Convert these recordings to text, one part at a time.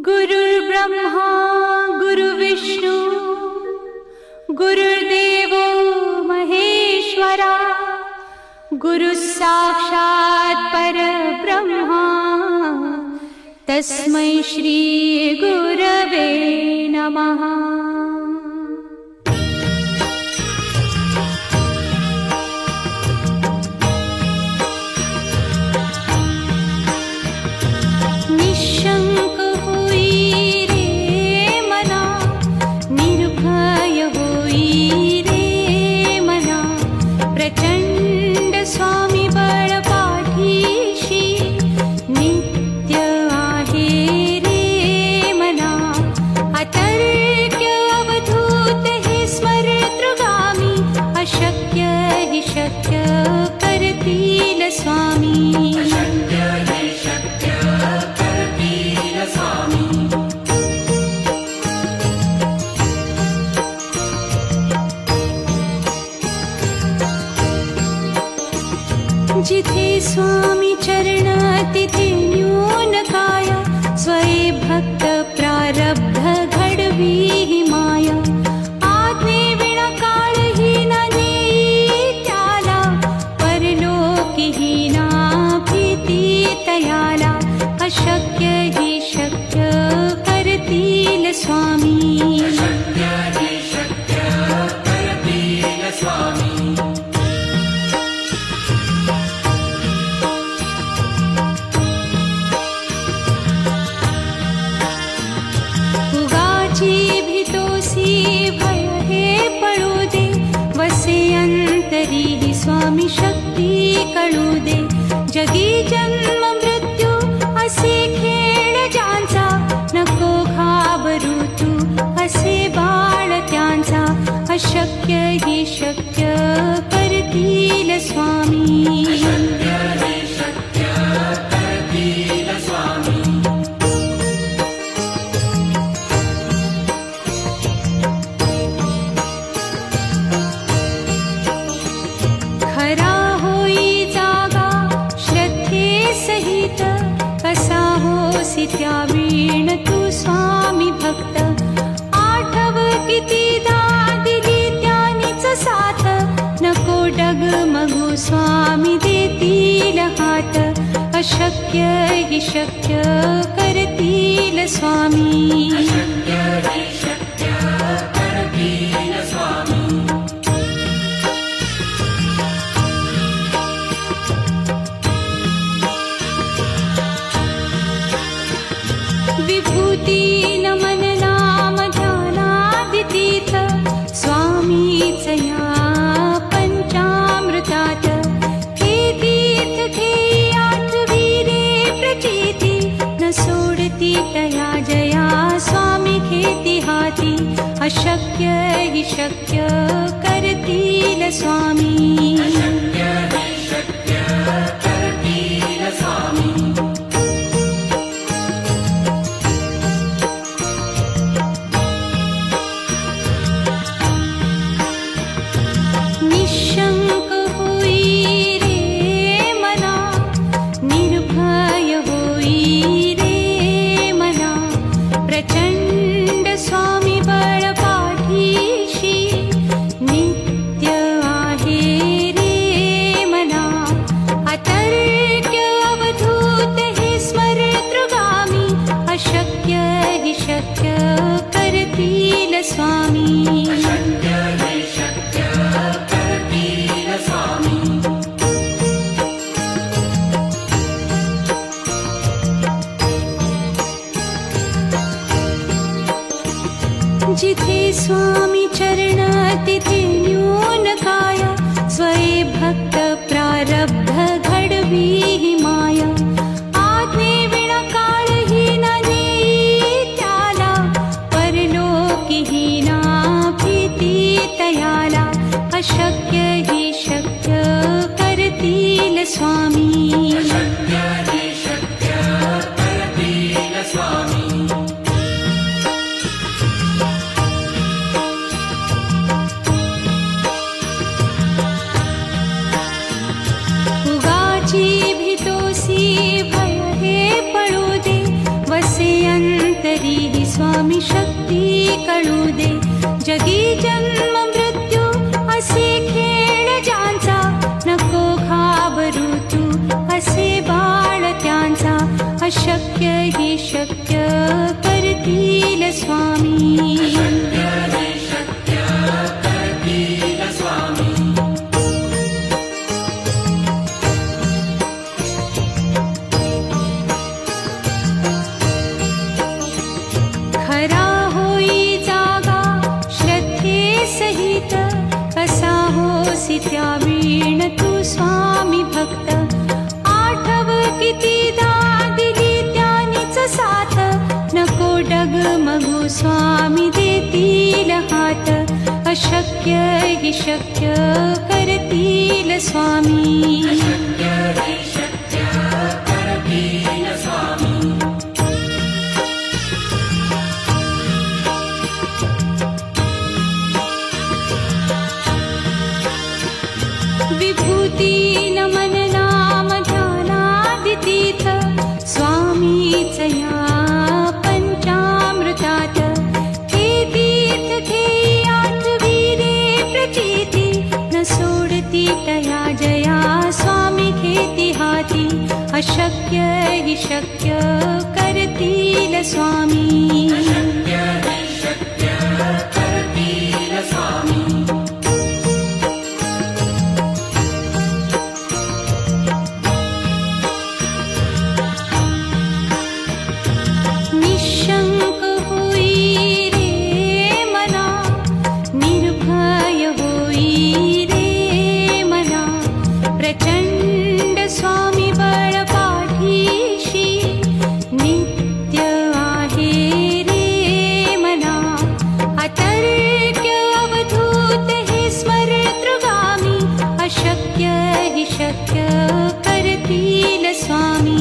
गुरुर्ब्रह्मा गुरुर्विष्णू गुरुर्देवो महेश्वरा गुरुः साक्षात् परब्रह्मा तस्मै श्री गुरवे नमः। निशंक होई रे मना, निर्भय होई रे मना, प्रचंड स्वामी बळ पाठीशी नित्य आहे रे मना। अतर्क्य अवधूत हे स्मरतृगामी, अशक्य हि शक्य करतील स्वामी। जिथे स्वामी चरण तिथे न्यून काया, स्वये भक्त प्रारब्ध घडवी ही माया। आज्ञे विना काळहीन नेई त्याला, परलोकीहीना भीती तयाला। अशक्य हि शक्य करतील स्वामी। भय हे पळू दे, वसे अंतरी ही स्वामी शक्ती कळू दे। जगी जन्म मृत्यू असे खेळ ज्यांचा, नको घाबरू तू असे बाळ त्यांचा। अशक्य ही शक्य करतील स्वामी। खरा होई जागा श्रद्धे सहित, कसा होसी त्या वीण तू स्वामी भक्त। आठव कितीदा दिली त्यानीच साथ, नको डगमगू स्वामी देतील हात। अशक्य हि शक्य करतील स्वामी। विभूती नमन नाम ध्यानादितीर्थ, स्वामीच या पंचामृतात। हे तीर्थ घेई आठवी रे प्रचिती, न सोडती तया जया स्वामी घेती हाती। अशक्य हि शक्य करतील स्वामी। निशंक होई रे मना, निर्भय होई रे मना, प्रचंड स्वामी बळ पाठीशी नित्य आहे रे मना। अतर्क्य अवधूत हे स्मरतृगामी, अशक्य हि शक्य करतील स्वामी। जिथे स्वामी चरण तिथे न्यून काया, स्वये भक्त प्रारब्ध घडवी ही माया। आज्ञे विना काळहीन नेई त्याला, परलोकीहीना भीती तयाला। अशक्य हि शक्य करतील स्वामी। तरीही स्वामी शक्ती कळू दे. जगी जन्म मृत्यू असे खेळ ज्यांचा, नको घाबरू तू असे बाळ त्यांचा. अशक्य ही शक्य करतील स्वामी. खरा होई जागा श्रद्धे सहित, कसा होसी त्या वीण तू स्वामी भक्त. आठव कितीदा दिली त्यानीच साथ, नको डगमगू स्वामी देतील हात. अशक्य ही शक्य करतील स्वामी. विभूती नमन नाम ध्यानादितीर्थ, स्वामीच या पंचामृतात. हे तीर्थ घेई आठविरे प्रचिती, न सोडती तया जया स्वामी घेती हाती. अशक्य हि शक्य करतील स्वामी. निशंक होई रे मना, निर्भय होई रे मना. प्रचंड स्वामी बळ पाठीशी, नित्य आहे रे मना. अतर्क्य अवधूत हे स्मरतृगामी, अशक्य हि शक्य करतील स्वामी.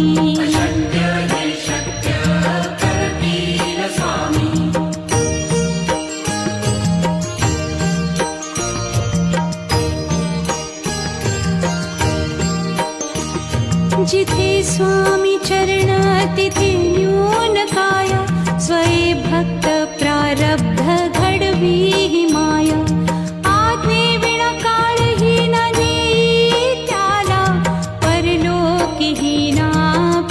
जिथे स्वामी चरण तिथे न्यून काय, स्वये भक्त प्रारब्ध घडवी ही माया. आज्ञे विना काळही न देई त्याला, परलोकीही ना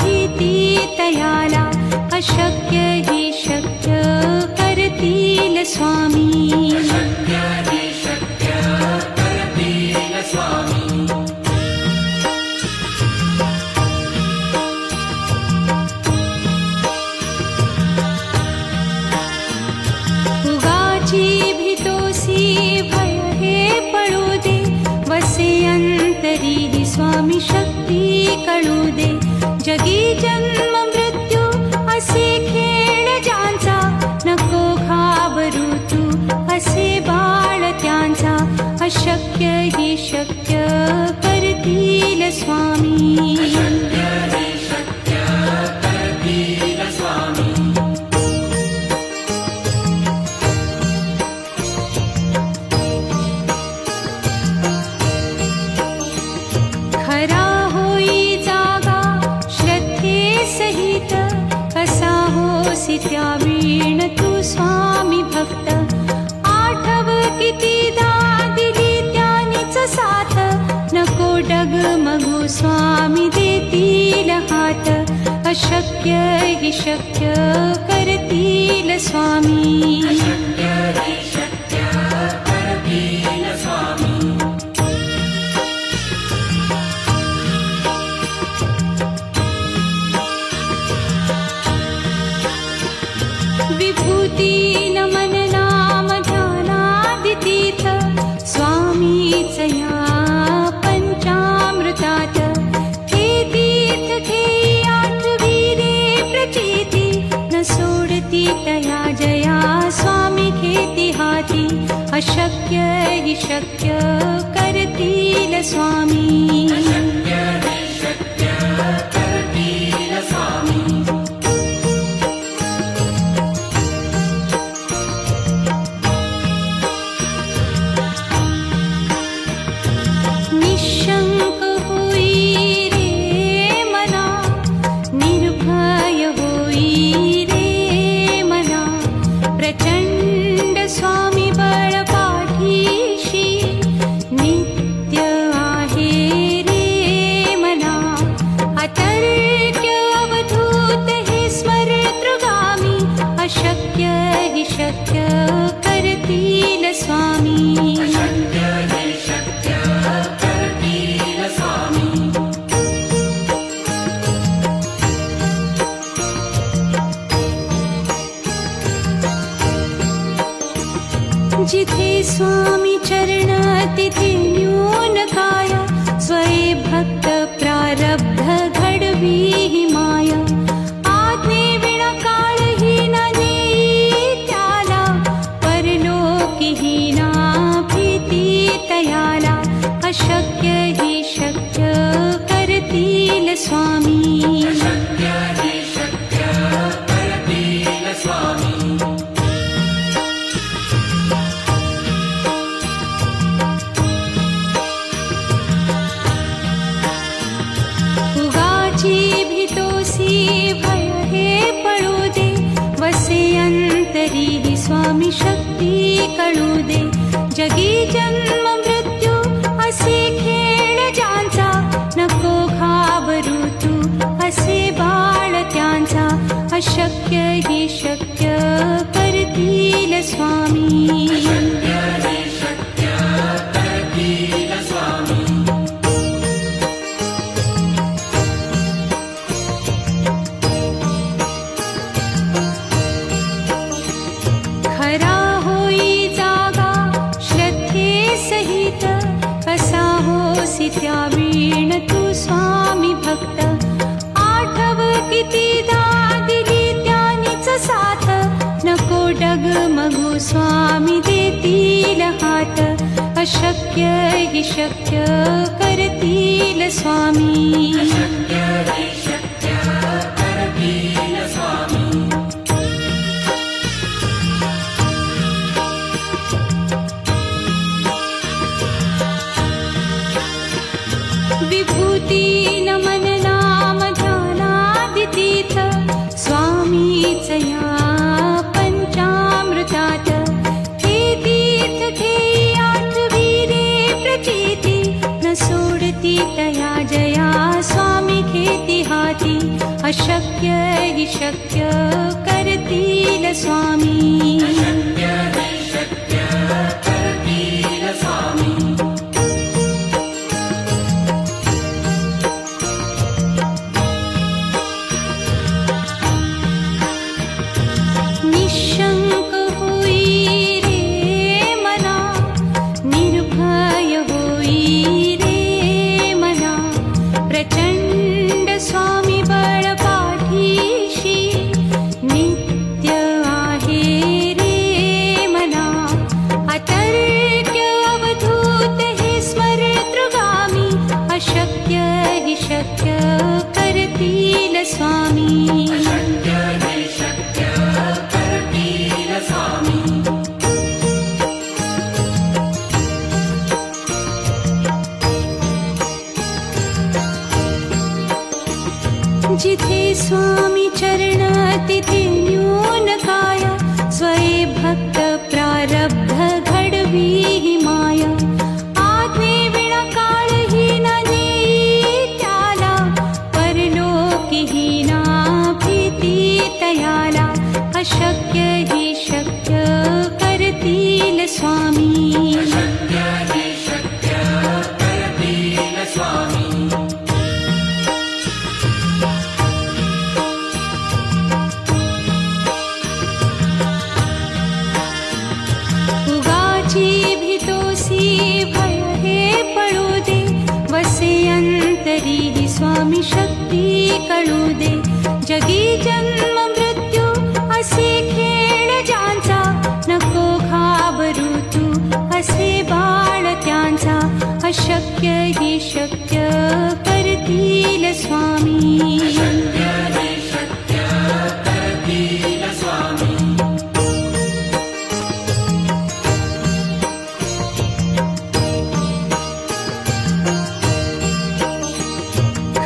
भीती तयाला. अशक्य ही शक्य करतील स्वामी. भीतोसी भय हे पळू दे, वसे अंतरी ही स्वामी शक्ती कळू दे. जगी जन्म मृत्यू असे खेळ ज्यांचा, नको घाबरू तू असे बाळ त्यांचा. अशक्य ही शक्य करतील स्वामी. खरा होई जागा श्रद्धे सहित, कसा होसी त्या वीण तू स्वामी भक्त. आठव कितीदा दिली त्यानीच साथ, नको डगमगू स्वामी देतील हात. अशक्य हि शक्य करतील स्वामी. विभूती नमन नाम ध्यानादितीर्थ, स्वामीच या पंचामृतात. हे तीर्थ घेई आठविरे प्रचिती, न सोडती तया जया स्वामी घेती हाती. अशक्य हि शक्य करतील स्वामी. निशंक होई रे मना, निर्भय होई रे जिथे स्वामी चरण तिथे न्यून काया, स्वये भक्त प्रारब्ध घडवी ही माया. आज्ञे विना काळही न नेई त्याला, परलोकी ही ना भीती तयाला. अशक्य ही शक्य करतील स्वामी. उगाची भीतोसी भय हे पळू दे, वसे अंतरी ही स्वामी शक्ती कळू दे. जगी जन्म मृत्यू असे खेळ ज्यांचा, नको घाबरू तू असे बाळ त्यांचा. अशक्य ही शक्य करतील स्वामी. खरा होई जागा श्रद्धे सहित, कसा होसी त्या वीण तू स्वामी भक्त. आठव कितीदा दिली त्यानीच साथ, नको डगमगू स्वामी देतील हात. अशक्य ही शक्य करतील स्वामी. विभूती नमन नाम ध्यानादितीर्थ, स्वामीच या पंचामृतात. हे तीर्थ घेई आठवी रे प्रचिती, न सोडती तया जया स्वामी घेती हाती. अशक्य ही शक्य करतील स्वामी. निशंक होई रे मना, निर्भय होई रे मना. प्रचंड स्वामी बळ पाठीशी, नित्य आहे रे मना. अतर्क्य अवधूत हे स्मरतृगामी, अशक्य ही शक्य करतील स्वामी. जिथे स्वामी चरण तिथे न्यून काया, स्वये भक्त प्रारब्ध घडवी ही माया. आज्ञे विना काळही न नेई त्याला, परलोकी ही ना भीती तयाला. अशक्य ही शक्य करतील स्वामी. उगाची भीतोसी भय हे पळू दे, वसे अंतरी ही स्वामी शक्ती कळू दे. जगी जन्म मृत्यू असे खेळ ज्यांचा, नको घाबरू तू असे बाळ त्यांचा. अशक्य ही शक्य करतील स्वामी.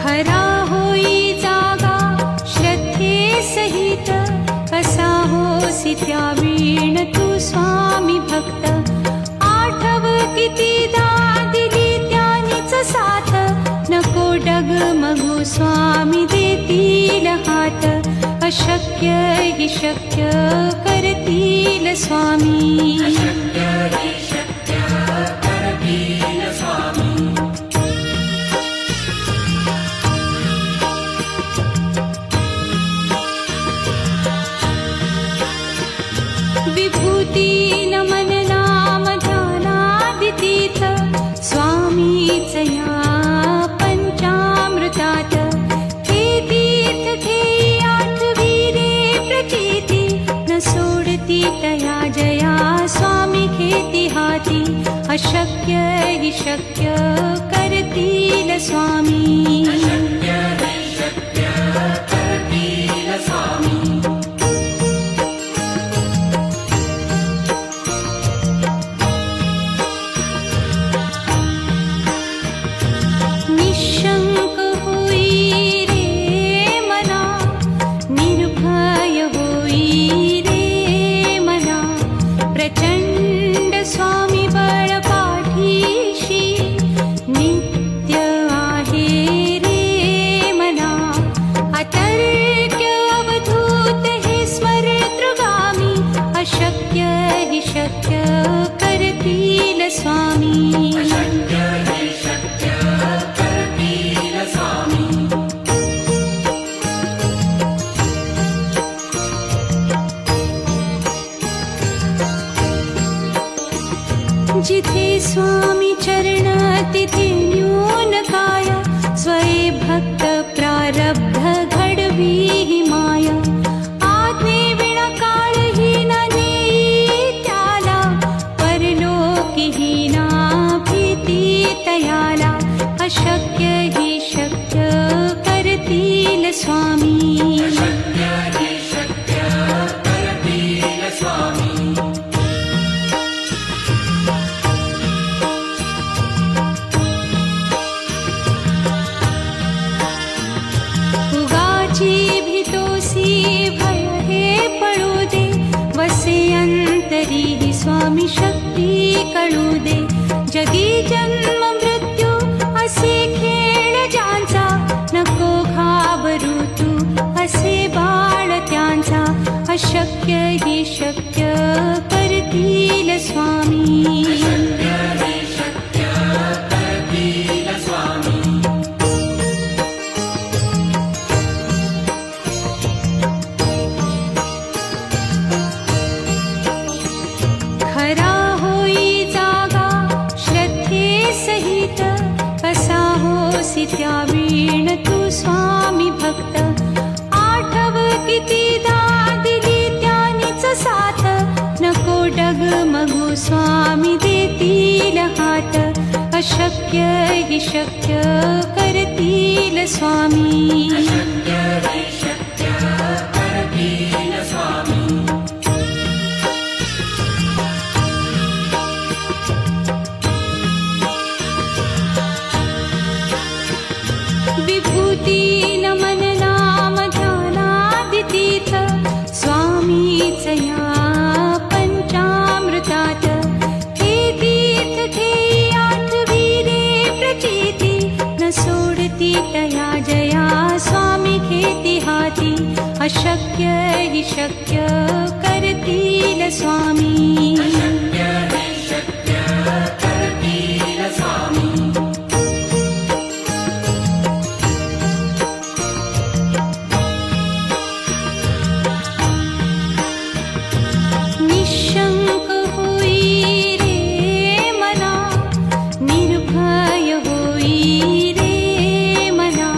खरा होई जागा श्रद्धे सहित, कसा होसी त्या वीण तू स्वामी भक्त. आठव कितीदा दिली त्यानीच साथ, नको डगमगू स्वामी देतील हात. अशक्य ही शक्य करतील स्वामी. विभूती नमन नाम तया पंचामृतात हे तीर्थ घेई आठविले प्रचिती न सोडती तया जया स्वामी घेती हाती अशक्य हि शक्य करतील स्वामी निशंक होई रे मना निर्भय होई रे मना प्रचंड स्वामी बळ पाठीशी नित्य आहे रे मना अतर्क्य अवधूत हे स्मरतृगामी अशक्य हि शक्य करतील स्वामी जिथे स्वामी चरण तिथे न्यून काय स्वये भक्त प्रारब्ध घडवी हि माया आज्ञे विना काळही न नेई त्याला परलोकी ही ना भीती तयाला अशक्य हि शक्य करतील स्वामी भय हे पळू दे वसे अंतरी ही स्वामी शक्ती कळू दे जगी जन्म मृत्यू असे खेळ ज्यांचा नको घाबरू तू असे बाळ त्यांचा अशक्य ही शक्य करतील स्वामी त्यावीण तू स्वामी भक्त आठव कितीदा दिली त्यानीच साथ नको डगमगू स्वामी देतील हात अशक्य हि शक्य करतील स्वामी विभूती नमन नाम ध्यानादितीर्थ स्वामीच या पंचामृतात हे तीर्थ घेई आठविले प्रचिती न सोडती तया जया स्वामी घेती हाती अशक्य हि शक्य करतील स्वामी निशंक होई रे मना निर्भय होई रे मना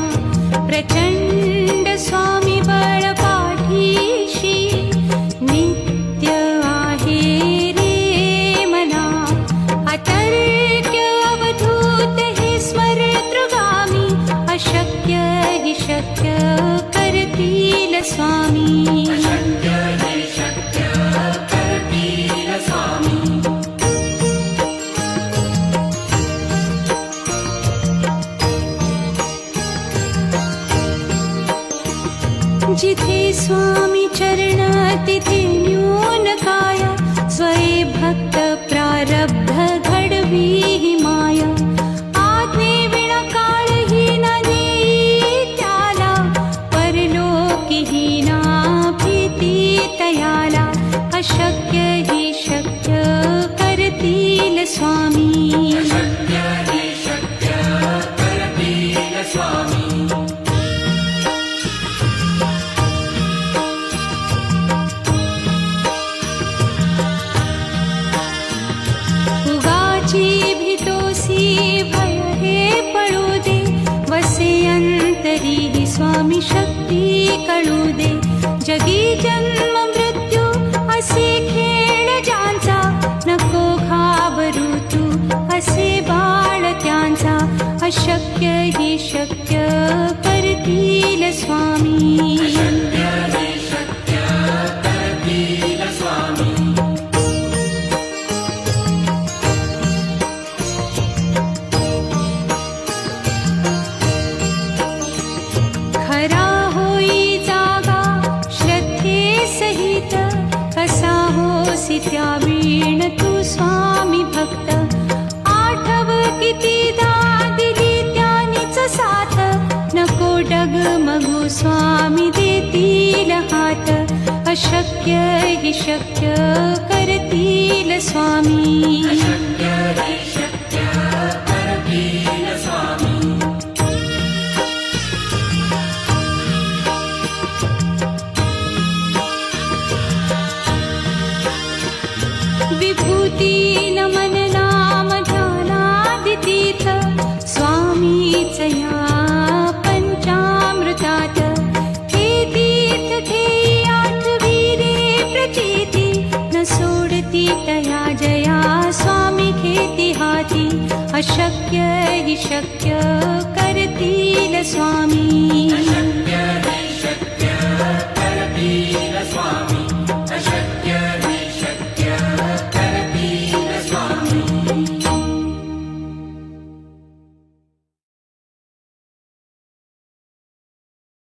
प्रचंड स्वामी बळ पाठीशी नित्य आहे रे मना अतर्क्य अवधूत हे स्मरतृगामी अशक्य हि शक्य करतील स्वामी जिथे स्वामी चरण तिथे न्यून काय स्वये भक्त प्रारब्ध घडवी हि माया आज्ञे विना काळही न नेई त्याला परलोकी ही ना भीती तयाला अशक्य हि शक्य करतील स्वामी भय हे जगी जन्म मृत्यू असे खेळ ज्यांचा, नको घाबरू तू असे बाळ त्यांचा. अशक्य ही शक्य करतील स्वामी. खरा होई जागा श्रद्धे सहित, कसा होसी त्या वीण तू स्वामी भक्त. आठव कितीदा दिली त्यानीच साथ, नको डगमगू स्वामी देतील हात. अशक्य हि शक्य करतील स्वामी. विभूती नमन नाम ध्यानादितीर्थ, स्वामीच या पंचामृतात. हे तीर्थ घेई आठवी रे प्रचिती, न सोडती तया जया स्वामी घेती हाती. अशक्य हि शक्य करतील स्वामी. स्वामी.